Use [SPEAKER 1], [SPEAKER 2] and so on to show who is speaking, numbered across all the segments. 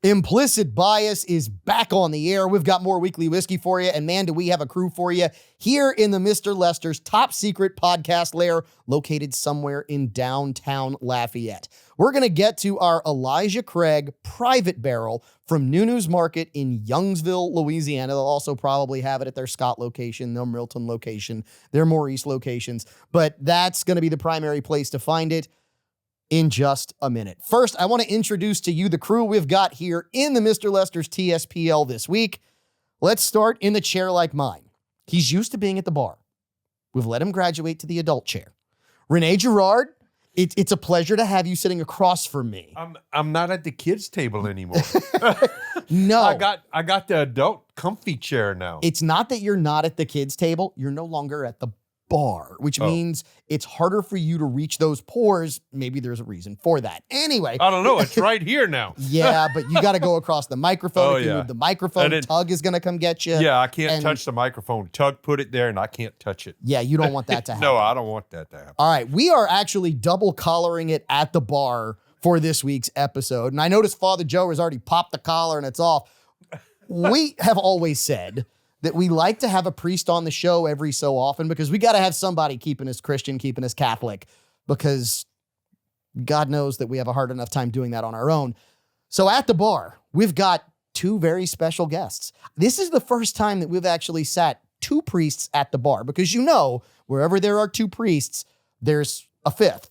[SPEAKER 1] Implicit Bias is back on the air. We've got more weekly whiskey for you. And man, do we have a crew for you here in the Mr. Lester's top secret podcast lair located somewhere in downtown Lafayette. We're going to get to our Elijah Craig private barrel from Nunu's Market in Youngsville, Louisiana. They'll also probably have it at their Scott location, their Milton location, their Maurice locations. But that's going to be the primary place to find it in just a minute. First, I want to introduce to you the crew we've got here in the Mr. Lester's TSPL this week. Let's start in the chair like mine. He's used to being at the bar. We've let him graduate to the adult chair. Renee Girard, it's a pleasure to have you sitting across from me.
[SPEAKER 2] I'm not at the kids' table anymore.
[SPEAKER 1] No.
[SPEAKER 2] I got the adult comfy chair now.
[SPEAKER 1] It's not that you're not at the kids' table. You're no longer at the bar, which means it's harder for you to reach those pores. Maybe there's a reason for that. Anyway.
[SPEAKER 2] I don't know. It's right here now.
[SPEAKER 1] Yeah, but you got to go across the microphone.
[SPEAKER 2] Oh,
[SPEAKER 1] if you
[SPEAKER 2] yeah.
[SPEAKER 1] move the microphone, Tug is going to come get you.
[SPEAKER 2] Yeah, I can't touch the microphone. Tug put it there and I can't touch it.
[SPEAKER 1] Yeah, you don't want that to happen.
[SPEAKER 2] No, I don't want that to happen.
[SPEAKER 1] All right, we are actually double collaring it at the bar for this week's episode. And I noticed Father Joe has already popped the collar and it's off. We have always said that we like to have a priest on the show every so often because we got to have somebody keeping us Christian, keeping us Catholic, because God knows that we have a hard enough time doing that on our own. So at the bar, we've got two very special guests. This is the first time that we've actually sat two priests at the bar because, you know, wherever there are two priests, there's a fifth.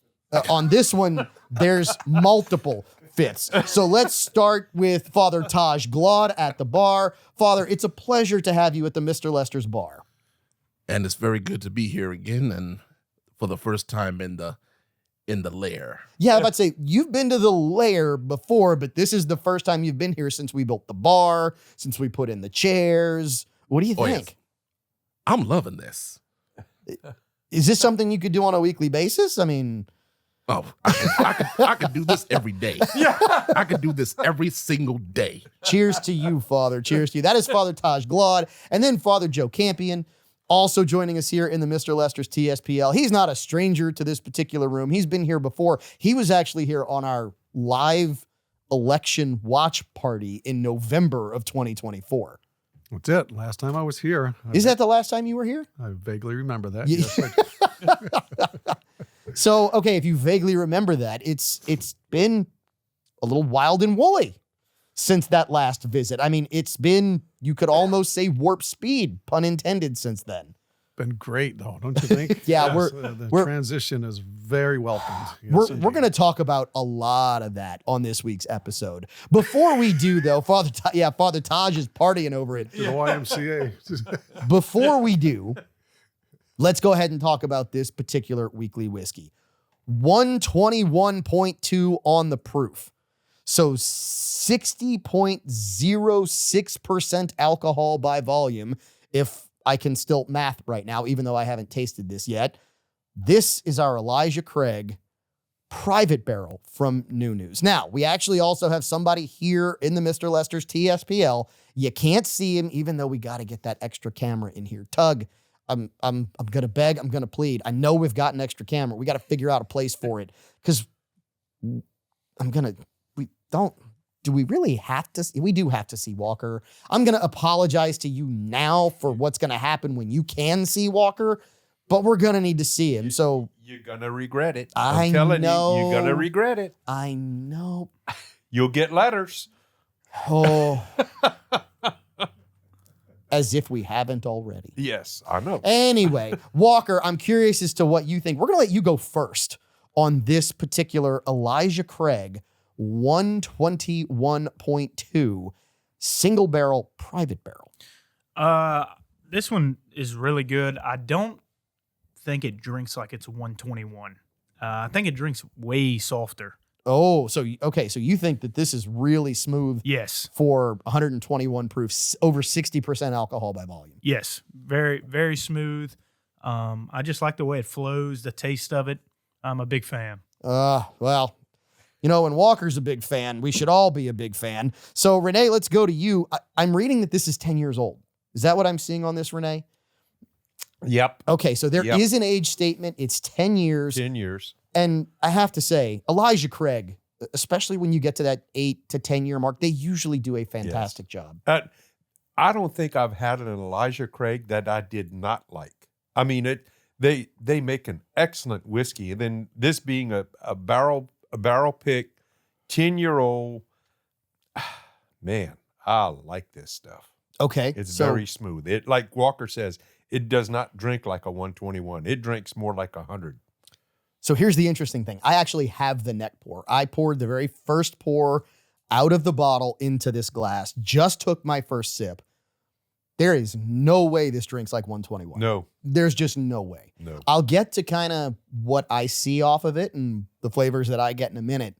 [SPEAKER 1] On this one, there's multiple fifths. So let's start with Father Taj Glaude at the bar. Father, it's a pleasure to have you at the Mr. Lester's bar.
[SPEAKER 3] And it's very good to be here again and for the first time in the lair.
[SPEAKER 1] Yeah, I was about to say, you've been to the lair before, but this is the first time you've been here since we built the bar, since we put in the chairs. What do you think?
[SPEAKER 3] Yes. I'm loving this.
[SPEAKER 1] Is this something you could do on a weekly basis? I mean...
[SPEAKER 3] Oh, I could do this every day. Yeah, I could do this every single day.
[SPEAKER 1] Cheers to you, Father. Cheers to you. That is Father Taj Glaude. And then Father Joe Campion, also joining us here in the Mr. Lester's TSPL. He's not a stranger to this particular room. He's been here before. He was actually here on our live election watch party in November of 2024.
[SPEAKER 4] That's it. Last time I was here.
[SPEAKER 1] Is that the last time you were here?
[SPEAKER 4] I vaguely remember that.
[SPEAKER 1] Yeah.
[SPEAKER 4] Yes,
[SPEAKER 1] So, okay, if you vaguely remember that, it's been a little wild and woolly since that last visit. I mean, it's been, you could almost say warp speed, pun intended, since then.
[SPEAKER 4] been great, though, don't you think?
[SPEAKER 1] Yeah,
[SPEAKER 4] Yes,
[SPEAKER 1] the
[SPEAKER 4] transition is very welcomed. Yes,
[SPEAKER 1] we're going to talk about a lot of that on this week's episode. Before we do, though, Father Taj is partying over it.
[SPEAKER 4] the YMCA.
[SPEAKER 1] Before we do, let's go ahead and talk about this particular weekly whiskey. 121.2 on the proof. So 60.06% alcohol by volume, if I can still math right now, even though I haven't tasted this yet. This is our Elijah Craig private barrel from Nunu's. Now, we actually also have somebody here in the Mr. Lester's TSPL. You can't see him, even though we got to get that extra camera in here. Tug, I'm gonna beg, I'm gonna plead. I know we've got an extra camera. We got to figure out a place for it because do we really have to? We do have to see Walker. I'm going to apologize to you now for what's going to happen when you can see Walker, but we're going to need to see him. So
[SPEAKER 2] you're going to regret it.
[SPEAKER 1] I'm
[SPEAKER 2] telling
[SPEAKER 1] know.
[SPEAKER 2] you, you're going to regret it.
[SPEAKER 1] I know.
[SPEAKER 2] You'll get letters.
[SPEAKER 1] Oh. As if we haven't already.
[SPEAKER 2] Yes, I know.
[SPEAKER 1] Anyway, Walker, I'm curious as to what you think. We're going to let you go first on this particular Elijah Craig 121.2 single barrel private barrel.
[SPEAKER 5] This one is really good. I don't think it drinks like it's 121. I think it drinks way softer.
[SPEAKER 1] Oh, so you think that this is really smooth?
[SPEAKER 5] Yes.
[SPEAKER 1] For 121 proof, over 60% alcohol by volume.
[SPEAKER 5] Yes, very, very smooth. I just like the way it flows, the taste of it. I'm a big fan.
[SPEAKER 1] Well, you know, when Walker's a big fan, we should all be a big fan. So, Renee, let's go to you. I'm reading that this is 10 years old. Is that what I'm seeing on this, Renee?
[SPEAKER 2] Yep.
[SPEAKER 1] Okay, so there is an age statement. It's 10 years.
[SPEAKER 2] 10 years.
[SPEAKER 1] And I have to say, Elijah Craig especially when you get to that 8 to 10 year mark, they usually do a fantastic job.
[SPEAKER 2] I don't think I've had an Elijah Craig that I did not like. I mean, they make an excellent whiskey, and then this being a barrel pick, 10-year-old, man, I like this stuff.
[SPEAKER 1] Okay.
[SPEAKER 2] It's very smooth. It, like Walker says, it does not drink like a 121. It drinks more like 100.
[SPEAKER 1] So here's the interesting thing. I actually have the neck pour. I poured the very first pour out of the bottle into this glass, just took my first sip. There is no way this drinks like 121.
[SPEAKER 2] No.
[SPEAKER 1] There's just no way.
[SPEAKER 2] No.
[SPEAKER 1] I'll get to kind of what I see off of it and the flavors that I get in a minute.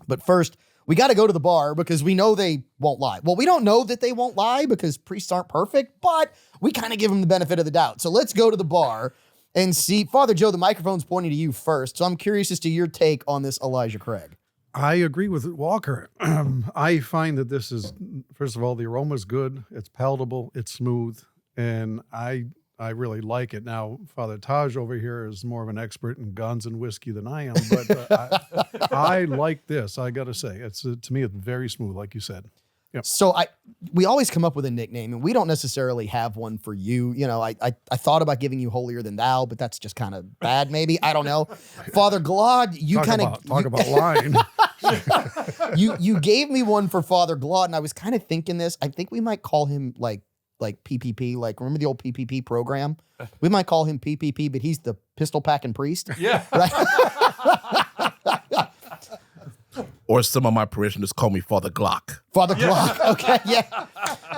[SPEAKER 1] But first, we got to go to the bar because we know they won't lie. Well, we don't know that they won't lie because priests aren't perfect, but we kind of give them the benefit of the doubt. So let's go to the bar and see. Father Joe, the microphone's pointing to you first. So I'm curious as to your take on this Elijah Craig.
[SPEAKER 4] I agree with Walker. I find that this is, first of all, the aroma is good. It's palatable. It's smooth. And I really like it. Now, Father Taj over here is more of an expert in guns and whiskey than I am, but I like this. I got to say, it's to me, it's very smooth, like you said. Yep.
[SPEAKER 1] So we always come up with a nickname, and we don't necessarily have one for you. You know, I thought about giving you Holier Than Thou, but that's just kind of bad, maybe. I don't know. Father Glaude, you
[SPEAKER 4] Talk
[SPEAKER 1] kind of
[SPEAKER 4] about lying.
[SPEAKER 1] you gave me one for Father Glaude, and I was kind of thinking this. I think we might call him like PPP. Like, remember the old PPP program? We might call him PPP, but he's the pistol packing priest.
[SPEAKER 2] Yeah.
[SPEAKER 1] Right?
[SPEAKER 3] Or some of my parishioners call me Father Glock.
[SPEAKER 1] Father Glock. Okay, yeah.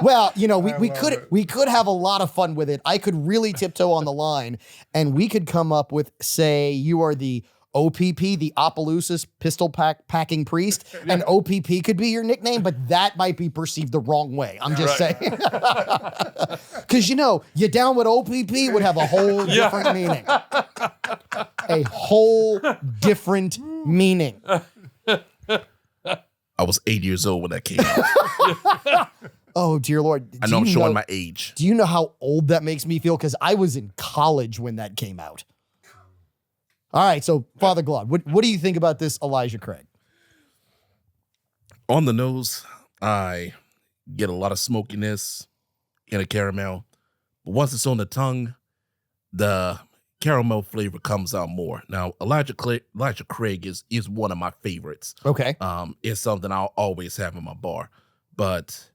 [SPEAKER 1] Well, you know, we could have a lot of fun with it. I could really tiptoe on the line, and we could come up with, say, you are the OPP, the Opelousas pistol packing priest, and OPP could be your nickname, but that might be perceived the wrong way. I'm just saying. Because, you know, you down with OPP would have a whole different meaning. A whole different meaning.
[SPEAKER 3] I was 8 years old when that came out.
[SPEAKER 1] Oh, dear Lord.
[SPEAKER 3] I know I'm showing my age.
[SPEAKER 1] Do you know how old that makes me feel? Because I was in college when that came out. All right, so Father Glaude, what do you think about this Elijah Craig?
[SPEAKER 3] On the nose, I get a lot of smokiness in a caramel. But once it's on the tongue, the caramel flavor comes out more. Now, Elijah Craig is one of my favorites.
[SPEAKER 1] Okay.
[SPEAKER 3] It's something I'll always have in my bar. But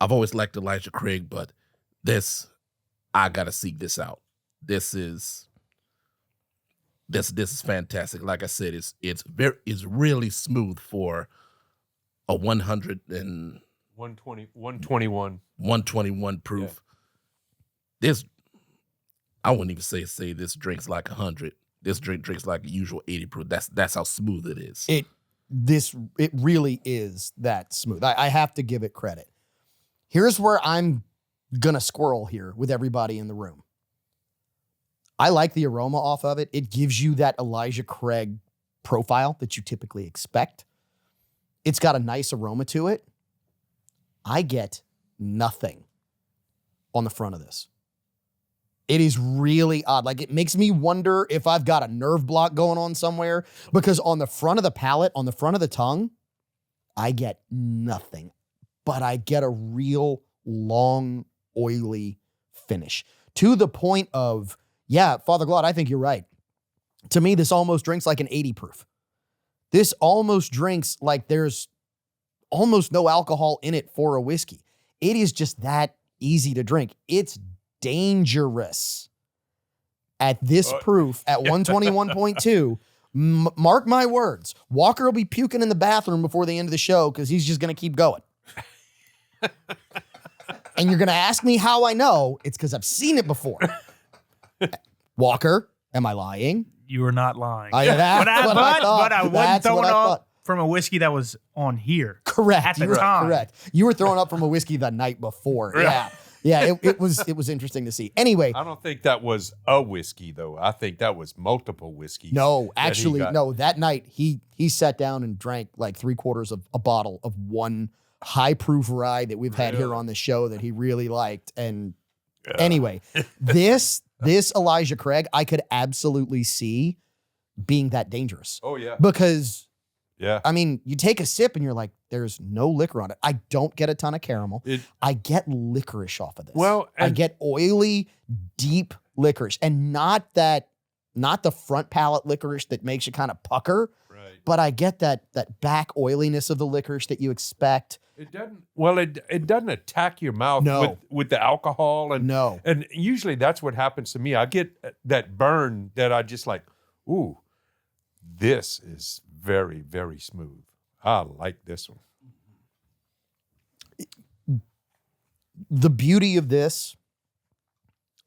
[SPEAKER 3] I've always liked Elijah Craig, but this, I gotta seek this out. This is fantastic. Like I said, it's really smooth for a 121 proof.
[SPEAKER 2] Yeah.
[SPEAKER 3] This, I wouldn't even say this drinks like 100. This drink drinks like a usual 80 proof. That's how smooth it is.
[SPEAKER 1] It really is that smooth. I have to give it credit. Here's where I'm gonna squirrel here with everybody in the room. I like the aroma off of it. It gives you that Elijah Craig profile that you typically expect. It's got a nice aroma to it. I get nothing on the front of this. It is really odd. Like, it makes me wonder if I've got a nerve block going on somewhere, because on the front of the palate, on the front of the tongue, I get nothing, but I get a real long, oily finish to the point of, yeah, Father Glaude, I think you're right. To me, this almost drinks like an 80 proof. This almost drinks like there's almost no alcohol in it for a whiskey. It is just that easy to drink. It's dangerous at this proof at 121.2. Mark my words. Walker will be puking in the bathroom before the end of the show because he's just going to keep going. And you're going to ask me how I know. It's because I've seen it before. Walker, am I lying?
[SPEAKER 5] You are not lying.
[SPEAKER 1] But
[SPEAKER 5] I wasn't throwing up from a whiskey that was on here.
[SPEAKER 1] Correct.
[SPEAKER 5] At the time.
[SPEAKER 1] Correct. You were throwing up from a whiskey the night before. Yeah. Yeah, it was interesting to see. Anyway.
[SPEAKER 2] I don't think that was a whiskey, though. I think that was multiple whiskeys.
[SPEAKER 1] No, actually, no. That night, he sat down and drank like 3/4 of a bottle of one high-proof rye that we've had here on the show that he really liked. And anyway, this Elijah Craig, I could absolutely see being that dangerous.
[SPEAKER 2] Oh, yeah.
[SPEAKER 1] Because
[SPEAKER 2] Yeah.
[SPEAKER 1] I mean, you take a sip and you're like, there's no liquor on it. I don't get a ton of caramel. I get licorice off of this.
[SPEAKER 2] Well,
[SPEAKER 1] I
[SPEAKER 2] and-
[SPEAKER 1] get oily, deep licorice, and not the front palate licorice that makes you kind of pucker,
[SPEAKER 2] Right.
[SPEAKER 1] but I get that back oiliness of the licorice that you expect.
[SPEAKER 2] It doesn't. Well, it doesn't attack your mouth
[SPEAKER 1] No.
[SPEAKER 2] with the alcohol, and
[SPEAKER 1] No.
[SPEAKER 2] and usually that's what happens to me. I get that burn that I just like. Ooh, this is very, very smooth. I like this one.
[SPEAKER 1] The beauty of this,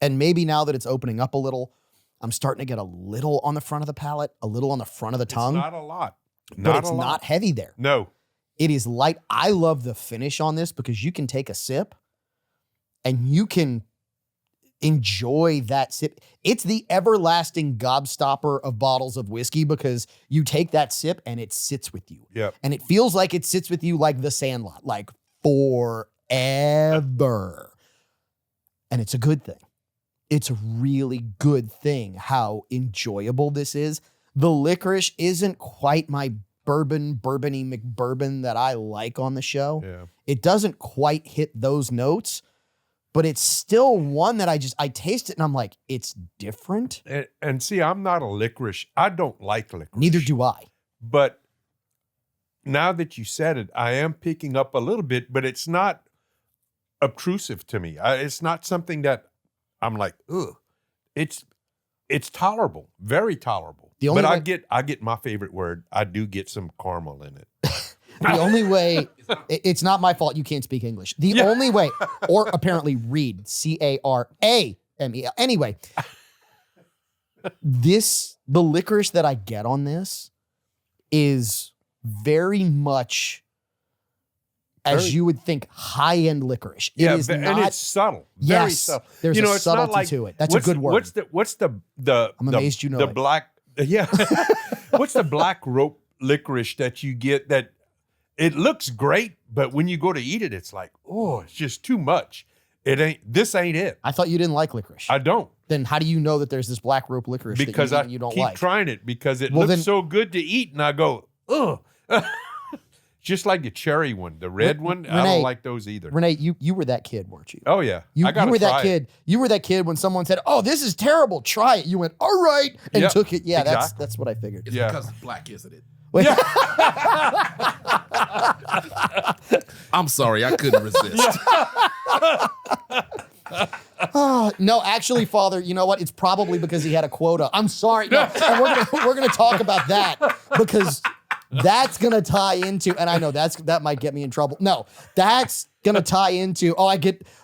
[SPEAKER 1] and maybe now that it's opening up a little, I'm starting to get a little on the front of the palate, a little on the front of the tongue,
[SPEAKER 2] It's not a lot.
[SPEAKER 1] but it's
[SPEAKER 2] a lot.
[SPEAKER 1] not heavy there.
[SPEAKER 2] No.
[SPEAKER 1] It is light. I love the finish on this because you can take a sip and you can enjoy that sip. It's the everlasting gobstopper of bottles of whiskey because you take that sip and it sits with you.
[SPEAKER 2] Yep.
[SPEAKER 1] And it feels like it sits with you like the Sandlot, like forever. And it's a good thing. It's a really good thing how enjoyable this is. The licorice isn't quite my bourbony McBourbon that I like on the show.
[SPEAKER 2] Yeah.
[SPEAKER 1] It doesn't quite hit those notes, but it's still one that I taste it and I'm like, it's different.
[SPEAKER 2] And see, I'm not a licorice. I don't like licorice.
[SPEAKER 1] Neither do I.
[SPEAKER 2] But now that you said it, I am picking up a little bit, but it's not obtrusive to me. It's not something that I'm like, ugh. It's tolerable, very tolerable.
[SPEAKER 1] The only
[SPEAKER 2] but
[SPEAKER 1] way-
[SPEAKER 2] I get my favorite word. I do get some caramel in it.
[SPEAKER 1] The only way, it's not my fault you can't speak English. The only way, or apparently read, C-A-R-A-M-E-L. Anyway, the licorice that I get on this is very much, as you would think, high-end licorice. It is
[SPEAKER 2] and
[SPEAKER 1] not,
[SPEAKER 2] it's subtle. Very
[SPEAKER 1] yes,
[SPEAKER 2] subtle.
[SPEAKER 1] there's
[SPEAKER 2] you know,
[SPEAKER 1] a
[SPEAKER 2] it's not
[SPEAKER 1] subtlety
[SPEAKER 2] like,
[SPEAKER 1] to it. That's a good word.
[SPEAKER 2] What's the
[SPEAKER 1] I'm amazed you know
[SPEAKER 2] the
[SPEAKER 1] it.
[SPEAKER 2] black yeah. What's the black rope licorice that you get that it looks great, but when you go to eat it, it's like, oh, it's just too much. This ain't it.
[SPEAKER 1] I thought you didn't like licorice.
[SPEAKER 2] I don't.
[SPEAKER 1] Then how do you know that there's this black rope licorice
[SPEAKER 2] Because
[SPEAKER 1] that
[SPEAKER 2] I
[SPEAKER 1] you don't
[SPEAKER 2] keep
[SPEAKER 1] like?
[SPEAKER 2] trying it because it
[SPEAKER 1] Well,
[SPEAKER 2] looks
[SPEAKER 1] then-
[SPEAKER 2] so good to eat, and I go, ugh. Just like the cherry one, the red one, I
[SPEAKER 1] Renee-
[SPEAKER 2] don't like those either.
[SPEAKER 1] Renee, you were that kid, weren't you?
[SPEAKER 2] Oh yeah,
[SPEAKER 1] You
[SPEAKER 2] I gotta
[SPEAKER 1] were that
[SPEAKER 2] try it.
[SPEAKER 1] kid. You were that kid when someone said, "Oh, this is terrible. Try it." You went, "All right," and
[SPEAKER 2] Yep,
[SPEAKER 1] took it. Yeah,
[SPEAKER 2] exactly.
[SPEAKER 1] that's what I figured.
[SPEAKER 3] It's
[SPEAKER 2] Yeah.
[SPEAKER 3] because it's black, isn't it?
[SPEAKER 1] Wait,
[SPEAKER 3] I'm sorry, I couldn't resist.
[SPEAKER 1] no, actually, Father, you know what? It's probably because he had a quota. I'm sorry. No, and we're gonna talk about that because that's gonna tie into, and I know that might get me in trouble. No, that's gonna tie into.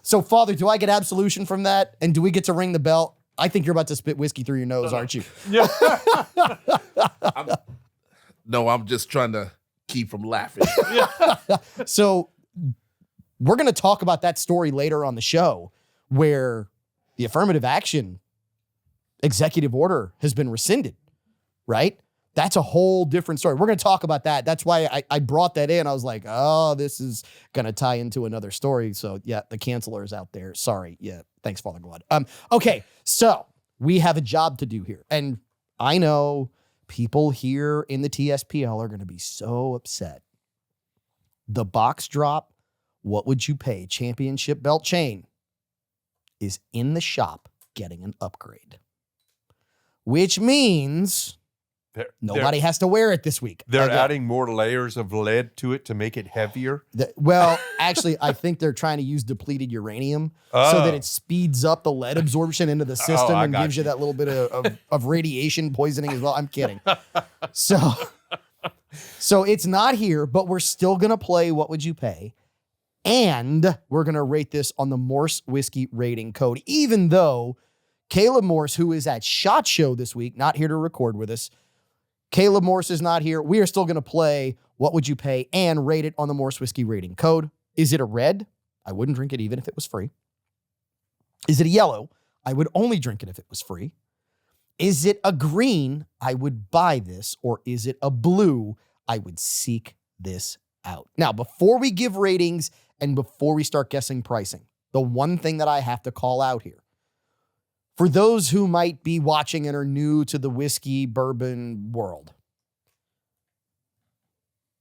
[SPEAKER 1] So, Father, do I get absolution from that? And do we get to ring the bell? I think you're about to spit whiskey through your nose, aren't you?
[SPEAKER 3] No, I'm just trying to keep from laughing.
[SPEAKER 1] So we're going to talk about that story later on the show where the affirmative action executive order has been rescinded, right? That's a whole different story. We're going to talk about that. That's why I brought that in. I was like, oh, this is going to tie into another story. So yeah, the cancelers out there. Sorry. Yeah. Thanks, Father Glad. Okay. So we have a job to do here. And I know people here in the TSPL are going to be so upset. The box drop, what would you pay? Championship belt chain is in the shop getting an upgrade, which means nobody has to wear it this week.
[SPEAKER 2] They're
[SPEAKER 1] Again.
[SPEAKER 2] adding more layers of lead to it to make it heavier.
[SPEAKER 1] Well, actually, I think they're trying to use depleted uranium so that it speeds up the lead absorption into the system
[SPEAKER 2] I
[SPEAKER 1] and
[SPEAKER 2] got
[SPEAKER 1] gives you that little bit of radiation poisoning as well. I'm kidding. So it's not here, but we're still going to play What Would You Pay? And we're going to rate this on the Morse Whiskey Rating Code, even though Caleb Morse, who is at SHOT Show this week, not here to record with us. Caleb Morse is not here. We are still going to play What Would You Pay and rate it on the Morse Whiskey Rating Code. Is it a red? I wouldn't drink it even if it was free. Is it a yellow? I would only drink it if it was free. Is it a green? I would buy this. Or is it a blue? I would seek this out. Now, before we give ratings and before we start guessing pricing, the one thing that I have to call out here, for those who might be watching and are new to the whiskey bourbon world,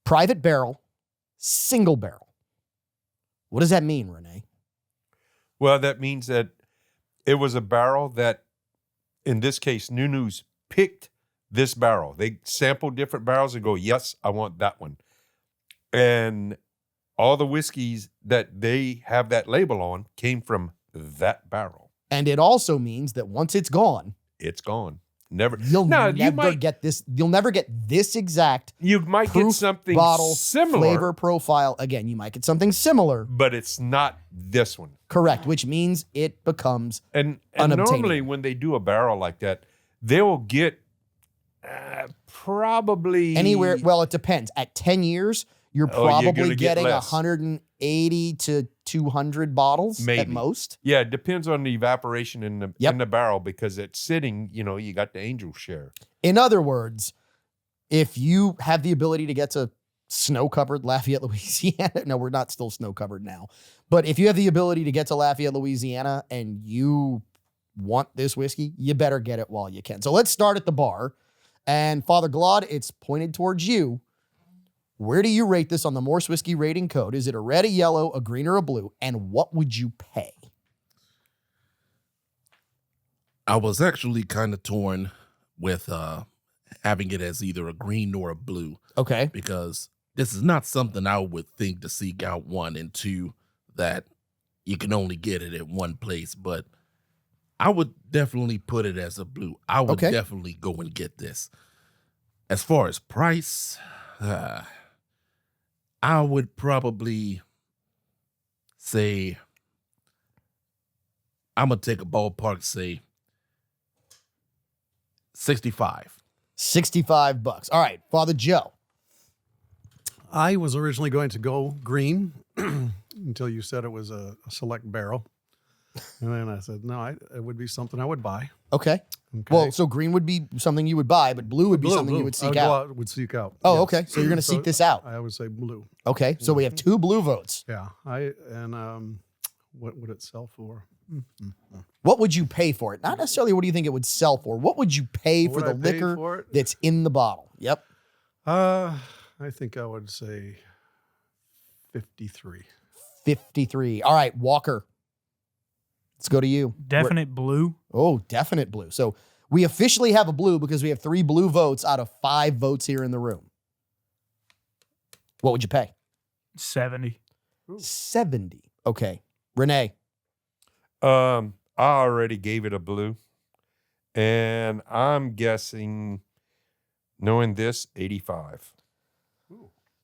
[SPEAKER 1] private barrel, single barrel. What does that mean, Renee?
[SPEAKER 2] Well, that means that it was a barrel that, in this case, Nunu's picked this barrel. They sample different barrels and go, yes, I want that one. And all the whiskeys that they have that label on came from that barrel.
[SPEAKER 1] And it also means that once it's gone,
[SPEAKER 2] It's gone. Never.
[SPEAKER 1] you'll
[SPEAKER 2] Now,
[SPEAKER 1] never
[SPEAKER 2] you might
[SPEAKER 1] get this. You'll never get this exact
[SPEAKER 2] you might get
[SPEAKER 1] proof
[SPEAKER 2] something
[SPEAKER 1] bottle
[SPEAKER 2] similar,
[SPEAKER 1] flavor profile. Again, you might get something similar,
[SPEAKER 2] but it's not this one.
[SPEAKER 1] correct, which means it becomes
[SPEAKER 2] And
[SPEAKER 1] unobtainable.
[SPEAKER 2] normally when they do a barrel like that, they will get probably
[SPEAKER 1] anywhere. Well, it depends. At 10 years, you're
[SPEAKER 2] Oh, you're
[SPEAKER 1] probably
[SPEAKER 2] gonna get
[SPEAKER 1] getting
[SPEAKER 2] less.
[SPEAKER 1] 180 to 200 bottles at
[SPEAKER 2] Maybe.
[SPEAKER 1] most.
[SPEAKER 2] Yeah, it depends on the evaporation in the
[SPEAKER 1] Yep.
[SPEAKER 2] in the barrel because it's sitting. You got the angel share.
[SPEAKER 1] In other words, if you have the ability to get to snow-covered Lafayette, Louisiana, no, we're not still snow-covered now, but if you have the ability to get to Lafayette, Louisiana, and you want this whiskey, you better get it while you can. So let's start at the bar. And Father Glaude, it's pointed towards you. Where do you rate this on the Morse Whiskey rating code? Is it a red, a yellow, a green, or a blue? And what would you pay?
[SPEAKER 3] I was actually kind of torn with having it as either a green or a blue
[SPEAKER 1] Okay.
[SPEAKER 3] because this is not something I would think to seek out, one, and two, that you can only get it at one place. But I would definitely put it as a blue. I would
[SPEAKER 1] Okay.
[SPEAKER 3] definitely go and get this. As far as price, I would probably say, I'm going to take a ballpark, say 65.
[SPEAKER 1] $65. All right, Father Joe.
[SPEAKER 4] I was originally going to go green until you said it was a select barrel. And then I said, no, it would be something I would buy.
[SPEAKER 1] Okay.
[SPEAKER 4] Okay.
[SPEAKER 1] Well, so green would be something you would buy, but blue would be something you would seek out.
[SPEAKER 4] Would seek out.
[SPEAKER 1] Oh,
[SPEAKER 4] yes.
[SPEAKER 1] okay. So you're going to seek this out.
[SPEAKER 4] I would say blue.
[SPEAKER 1] Okay. So we have 2 blue votes.
[SPEAKER 4] Yeah. What would it sell for?
[SPEAKER 1] What would you pay for it? Not necessarily what do you think it would sell for. What would you pay
[SPEAKER 4] What
[SPEAKER 1] for
[SPEAKER 4] would
[SPEAKER 1] the
[SPEAKER 4] I pay
[SPEAKER 1] liquor
[SPEAKER 4] for it?
[SPEAKER 1] that's in the bottle? Yep.
[SPEAKER 4] I think I would say 53.
[SPEAKER 1] 53. All right, Walker. Let's go to you.
[SPEAKER 5] Definite blue.
[SPEAKER 1] Oh, definite blue. So we officially have a blue because we have 3 blue votes out of 5 votes here in the room. What would you pay?
[SPEAKER 5] 70.
[SPEAKER 1] 70. Okay. Renee.
[SPEAKER 2] I already gave it a blue, and I'm guessing, knowing this, 85.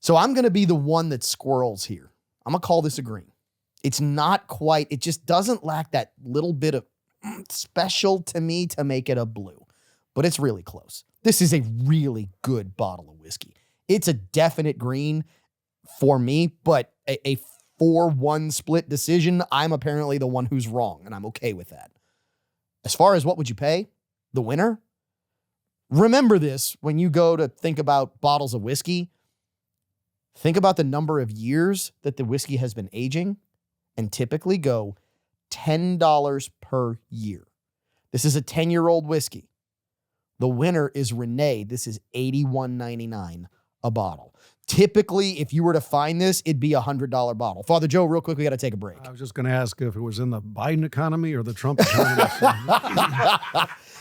[SPEAKER 1] So I'm going to be the one that squirrels here. I'm going to call this a green. It's not quite, it just doesn't lack that little bit of special to me to make it a blue, but it's really close. This is a really good bottle of whiskey. It's a definite green for me, but a 4-1 split decision. I'm apparently the one who's wrong, and I'm okay with that. As far as what would you pay, the winner, remember this when you go to think about bottles of whiskey. Think about the number of years that the whiskey has been aging and typically go $10 per year. This is a 10-year-old whiskey. The winner is Renee. This is $81.99 a bottle. Typically, if you were to find this, it'd be a $100 bottle. Father Joe, real quick, we got to take a break.
[SPEAKER 4] I was just going to ask if it was in the Biden economy or the Trump economy.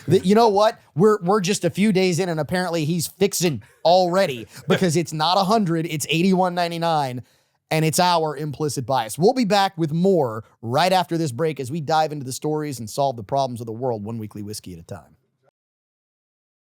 [SPEAKER 1] You know what? We're just a few days in, and apparently he's fixing already because it's not 100, it's $81.99, and it's our implicit bias. We'll be back with more right after this break as we dive into the stories and solve the problems of the world one weekly whiskey at a time.